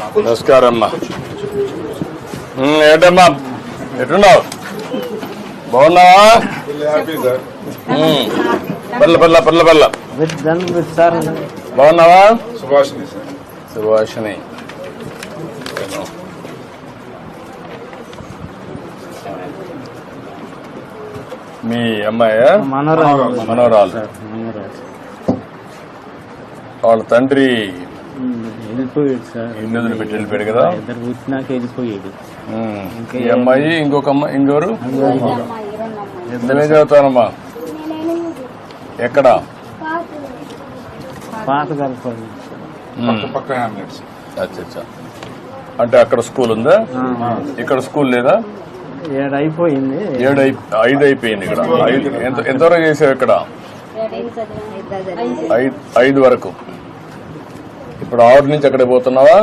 నమస్కారం అమ్మా. ఏంటమ్మా ఎట్టున్నావు? బాగున్నావా? పల్ల పల్ల పల్ల పల్ల బాగున్నావా? సుభాషిణి మీ అమ్మాయా? మనోరాలు. వాళ్ళ తండ్రి వెళ్ళిపోయాడు సార్. ఇల్లు వదిలిపెట్టి వెళ్ళిపోయాడు కదా. ఇద్దరు పుట్టినాక వెళ్ళిపోయాడు. ఈ అమ్మాయి ఇంకొక అమ్మాయి ఇంకోరు ఇద్దరే చదువుతానమ్మా. ఎక్కడ? పాత కలపండి. అచ్చా. అంటే అక్కడ స్కూల్ ఉందా? ఇక్కడ స్కూల్ లేదా? 7 అయిపోయింది. 5 అయిపోయింది. ఇక్కడ 5 ఎంతవరకు చేసావు? ఇక్కడ 5 వరకు. ఇప్పుడు 6 నుంచి అక్కడికి పోతున్నావా?